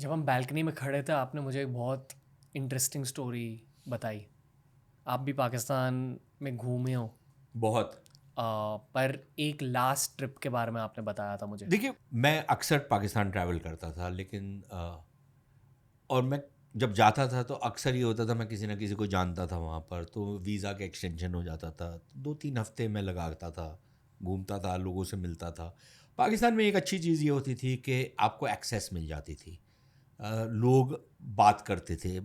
जब हम बालकनी में खड़े थे आपने मुझे एक बहुत इंटरेस्टिंग स्टोरी बताई। आप भी पाकिस्तान में घूमे हो। बहुत। पर एक लास्ट ट्रिप के बारे में आपने बताया था मुझे। देखिए, मैं अक्सर पाकिस्तान ट्रैवल करता था, लेकिन और मैं जब जाता था तो अक्सर ये होता था, मैं किसी ना किसी को जानता था वहाँ पर, तो वीज़ा का एक्सटेंशन हो जाता था। 2-3 हफ्ते मैं लगाता था, घूमता था, लोगों से मिलता था। पाकिस्तान में एक अच्छी चीज़ ये होती थी कि आपको एक्सेस मिल जाती थी। लोग बात करते थे,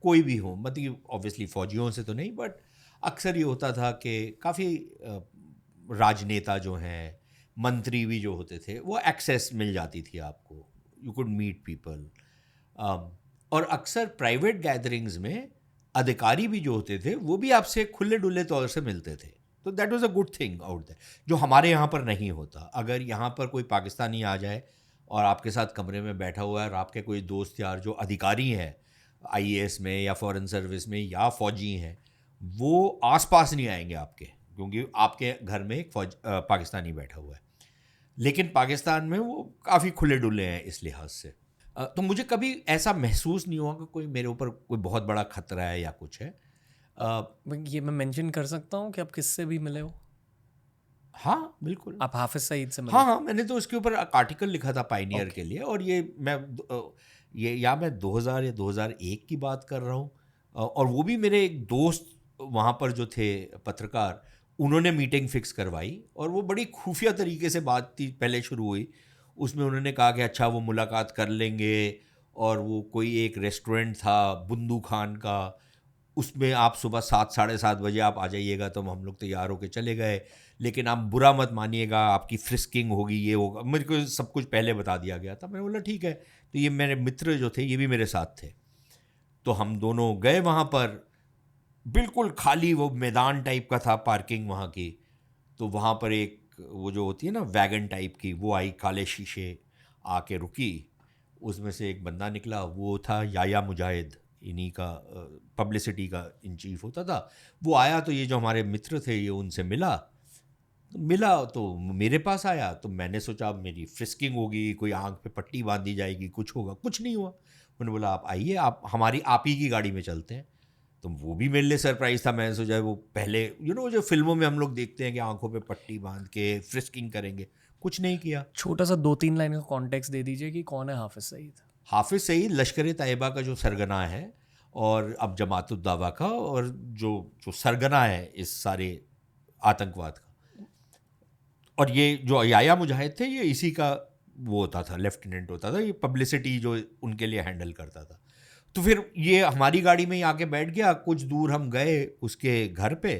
कोई भी हो, मतलब ऑब्वियसली फ़ौजियों से तो नहीं, बट अक्सर ये होता था कि काफ़ी राजनेता जो हैं, मंत्री भी जो होते थे, वो एक्सेस मिल जाती थी आपको। You could meet people. और अक्सर प्राइवेट गैदरिंग्स में अधिकारी भी जो होते थे वो भी आपसे खुले डुले तौर से मिलते थे। तो that was a good thing out there, जो हमारे यहाँ पर नहीं होता। अगर यहाँ पर कोई पाकिस्तानी आ जाए और आपके साथ कमरे में बैठा हुआ है और आपके कोई दोस्त यार जो अधिकारी हैं, आईएएस में या फॉरेन सर्विस में या फौजी हैं, वो आसपास नहीं आएंगे आपके, क्योंकि आपके घर में एक पाकिस्तानी बैठा हुआ है। लेकिन पाकिस्तान में वो काफ़ी खुले डुले हैं इस लिहाज से। तो मुझे कभी ऐसा महसूस नहीं हुआ कि कोई मेरे ऊपर कोई बहुत बड़ा खतरा है या कुछ है। अ, ये मैं मेंशन कर सकता हूँ कि आप किससे भी मिले हो। हाँ, बिल्कुल। आप हाफिज सईद से मिले हाँ, हो। हाँ, मैंने तो उसके ऊपर आर्टिकल लिखा था पायनियर ओके। के लिए, और ये या मैं 2000 या 2001 की बात कर रहा हूँ। और वो भी मेरे एक दोस्त वहाँ पर जो थे पत्रकार, उन्होंने मीटिंग फिक्स करवाई और वो बड़ी खुफिया तरीके से बातचीत पहले शुरू हुई। उसमें उन्होंने कहा कि अच्छा वो मुलाकात कर लेंगे, और वो कोई एक रेस्टोरेंट था बुंदू खान का, उसमें आप सुबह 7 साढ़े 7 बजे आप आ जाइएगा। तो हम लोग तैयार होके चले गए, लेकिन आप बुरा मत मानिएगा, आपकी फ्रिस्किंग होगी, ये होगा। मेरे को सब कुछ पहले बता दिया गया था। मैंने बोला ठीक है। तो ये मेरे मित्र जो थे ये भी मेरे साथ थे। तो हम दोनों गए वहाँ पर। बिल्कुल खाली वो मैदान टाइप का था, पार्किंग वहाँ की। तो वहाँ पर एक वो जो होती है ना वैगन टाइप की, वो आई, काले शीशे, आके रुकी। उसमें से एक बंदा निकला, वो था याया मुजाहिद, इन्हीं का पब्लिसिटी का इन चीफ होता था। वो आया तो ये जो हमारे मित्र थे ये उनसे मिला। तो मिला तो मेरे पास आया, तो मैंने सोचा अब मेरी फ्रिस्किंग होगी, कोई आंख पे पट्टी बांधी जाएगी, कुछ होगा। कुछ नहीं हुआ। उन्होंने बोला आप आइए, आप ही की गाड़ी में चलते हैं। तो वो भी मेरे लिए सरप्राइज था। मैंने सोचा वो पहले जो फिल्मों में हम लोग देखते हैं कि आंखों पे पट्टी बांध के फ्रिस्किंग करेंगे, कुछ नहीं किया। छोटा सा 2-3 लाइन का कॉन्टेक्स्ट दे दीजिए कि कौन है हाफिज सईद। हाफिज सईद लश्कर तैयबा का जो सरगना है, और अब जमातुद्दावा का, और जो जो सरगना है इस सारे आतंकवाद का। और ये जो याया मुजाहिद थे ये इसी का वो होता था, लेफ्टिनेंट होता था, ये पब्लिसिटी जो उनके लिए हैंडल करता था। तो फिर ये हमारी गाड़ी में ही आके बैठ गया। कुछ दूर हम गए उसके घर पे।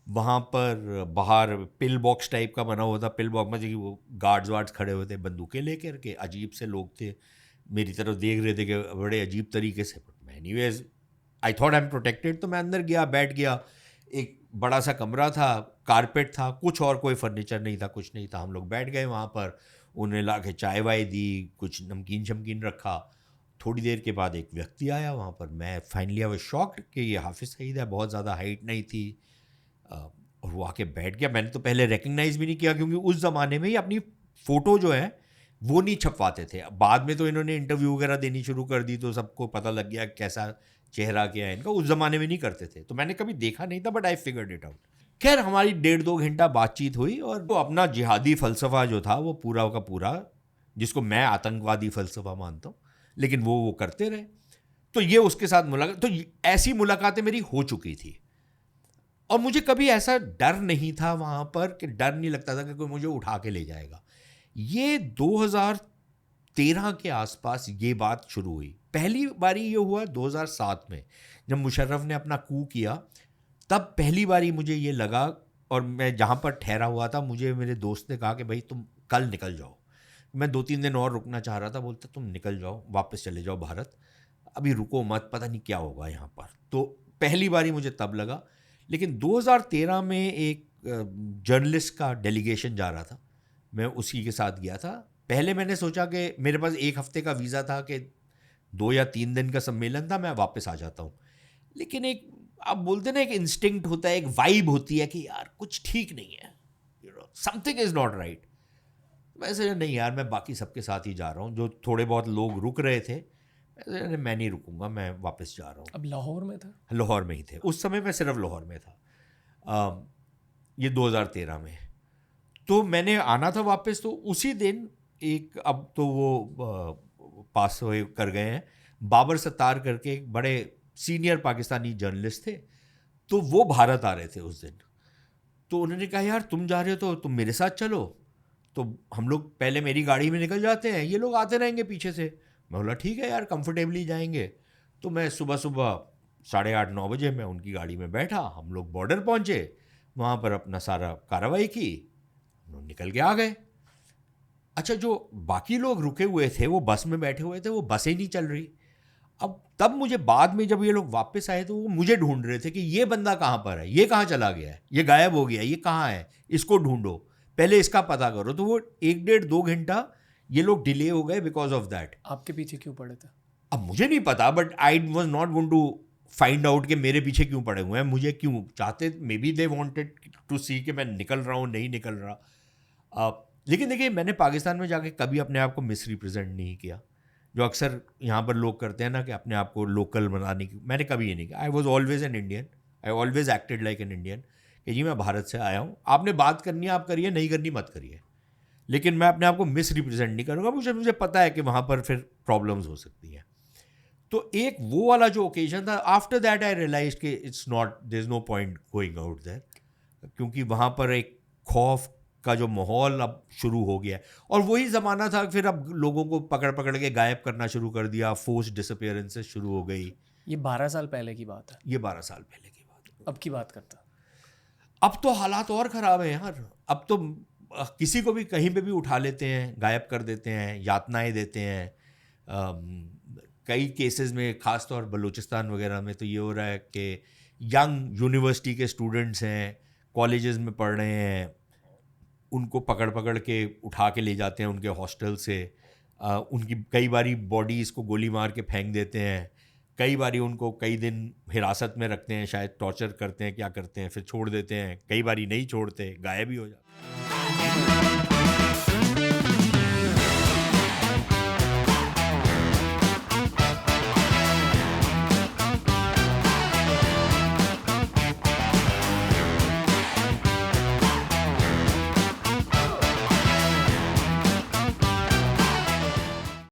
वहाँ पर बाहर पिल बॉक्स टाइप का बना हुआ था। पिल बॉक्स में जो वो गार्ड्स वार्ड्स खड़े हुए थे बंदूकें लेकर के, अजीब से लोग थे, मेरी तरफ देख रहे थे कि बड़े अजीब तरीके से। मैं anyways I thought I am protected, तो मैं अंदर गया, बैठ गया। एक बड़ा सा कमरा था, कारपेट था, कुछ और कोई फर्नीचर नहीं था, कुछ नहीं था। हम लोग बैठ गए वहाँ पर। उन्हें ला के चाय वाय दी, कुछ नमकीन शमकीन रखा। थोड़ी देर के बाद एक व्यक्ति आया वहाँ पर। मैं फाइनली आई वाज शॉक्ड कि ये हाफिज़ सईद है। बहुत ज़्यादा हाइट नहीं थी। और वो आके बैठ गया। मैंने तो पहले रिकग्नाइज़ भी नहीं किया, क्योंकि उस ज़माने में ही अपनी फ़ोटो जो है वो नहीं छपवाते थे। बाद में तो इन्होंने इंटरव्यू वगैरह देनी शुरू कर दी, तो सबको पता लग गया कैसा चेहरा क्या है इनका। उस ज़माने में नहीं करते थे, तो मैंने कभी देखा नहीं था, but I figured it out. खैर, हमारी 1.5-2 घंटा बातचीत हुई, और वो अपना जिहादी फ़लसफ़ा जो था वो पूरा का पूरा, जिसको मैं आतंकवादी फ़लसफ़ा मानता हूँ, लेकिन वो करते रहे। तो ये उसके साथ मुलाकात, तो ऐसी मुलाकातें मेरी हो चुकी थी। और मुझे कभी ऐसा डर नहीं था वहाँ पर, कि डर नहीं लगता था कि कोई मुझे उठा के ले जाएगा। ये 2013 के आसपास ये बात शुरू हुई। पहली बारी ये हुआ 2007 में, जब मुशर्रफ ने अपना कू किया। तब पहली बारी मुझे ये लगा, और मैं जहाँ पर ठहरा हुआ था, मुझे मेरे दोस्त ने कहा कि भाई तुम कल निकल जाओ। मैं 2-3 दिन और रुकना चाह रहा था। बोलता तुम निकल जाओ, वापस चले जाओ भारत, अभी रुको मत, पता नहीं क्या होगा यहाँ पर। तो पहली बारी मुझे तब लगा। लेकिन 2013 में एक जर्नलिस्ट का डेलीगेशन जा रहा था, मैं उसी के साथ गया था। पहले मैंने सोचा कि मेरे पास 1 हफ्ते का वीज़ा था, कि 2 या 3 दिन का सम्मेलन था, मैं वापस आ जाता हूँ। लेकिन एक, आप बोलते ना, एक इंस्टिंक्ट होता है, एक वाइब होती है कि यार कुछ ठीक नहीं है, समथिंग इज़ नॉट राइट। वैसे नहीं यार, मैं बाकी सबके साथ ही जा रहा हूँ। जो थोड़े बहुत लोग रुक रहे थे, मैं नहीं रुकूंगा, मैं वापस जा रहा हूँ। अब लाहौर में था? लाहौर में ही थे उस समय, मैं सिर्फ लाहौर में था। ये 2013 में। तो मैंने आना था वापस, तो उसी दिन एक, अब तो वो पास हुए कर गए हैं, बाबर सत्तार करके एक बड़े सीनियर पाकिस्तानी जर्नलिस्ट थे, तो वो भारत आ रहे थे उस दिन। तो उन्होंने कहा यार तुम जा रहे हो तो तुम मेरे साथ चलो। तो हम लोग पहले मेरी गाड़ी में निकल जाते हैं, ये लोग आते रहेंगे पीछे से। मैं बोला ठीक है यार, कंफर्टेबली जाएंगे। तो मैं सुबह सुबह 8:30-9 बजे मैं उनकी गाड़ी में बैठा, हम लोग बॉर्डर पहुंचे, वहाँ पर अपना सारा कार्रवाई की, हम लोग निकल के आ गए। अच्छा, जो बाकी लोग रुके हुए थे, वो बस में बैठे हुए थे, वो बस ही नहीं चल रही। अब तब मुझे बाद में जब ये लोग वापस आए तो वो मुझे ढूंढ रहे थे कि ये बंदा कहाँ पर है, ये कहाँ चला गया है, ये गायब हो गया, ये कहाँ है, इसको ढूंढो, पहले इसका पता करो। तो वो 1-1.5-2 घंटा ये लोग डिले हो गए बिकॉज ऑफ दैट। आपके पीछे क्यों पड़े थे? अब मुझे नहीं पता, but I was not going to find out कि मेरे पीछे क्यों पड़े हुए हैं, मुझे क्यों चाहते, may be they wanted to see कि मैं निकल रहा हूँ नहीं निकल रहा। लेकिन देखिए, मैंने पाकिस्तान में जाके कभी अपने आप को मिस रिप्रेजेंट नहीं किया, जो अक्सर यहाँ पर लोग करते हैं ना कि अपने आप को लोकल बनाने की। मैंने कभी ये नहीं किया। I was always an Indian, I always acted like an Indian, कि जी मैं भारत से आया हूँ, आपने बात करनी है आप करिए, नहीं करनी मत करिए, लेकिन मैं अपने आप को मिस रिप्रेजेंट नहीं करूँगा। मुझे पता है कि वहाँ पर फिर प्रॉब्लम्स हो सकती हैं। तो एक वो वाला जो ओकेजन था, आफ्टर दैट आई रियलाइज कि it's not, there is no point going out there, क्योंकि वहाँ पर एक खौफ का जो माहौल अब शुरू हो गया है। और वही ज़माना था, फिर अब लोगों को पकड़ पकड़ के गायब करना शुरू कर दिया, फोर्स डिसअपियरेंसेस शुरू हो गई। ये 12 साल पहले की बात है। ये 12 साल पहले की बात है। अब की बात करता। अब तो हालात और ख़राब हैं यार। अब तो किसी को भी कहीं पे भी उठा लेते हैं, गायब कर देते हैं, यातनाएं देते हैं। कई केसेस में, ख़ास तौर बलूचिस्तान वगैरह में तो ये हो रहा है कि यंग यूनिवर्सिटी के स्टूडेंट्स हैं, कॉलेजेस में पढ़ रहे हैं, उनको पकड़ पकड़ के उठा के ले जाते हैं उनके हॉस्टल से। उनकी कई बारी बॉडीज़ को गोली मार के फेंक देते हैं, कई बारी उनको कई दिन हिरासत में रखते हैं, शायद टॉर्चर करते हैं, क्या करते हैं, फिर छोड़ देते हैं, कई बारी नहीं छोड़ते, गायब ही हो जाते हैं।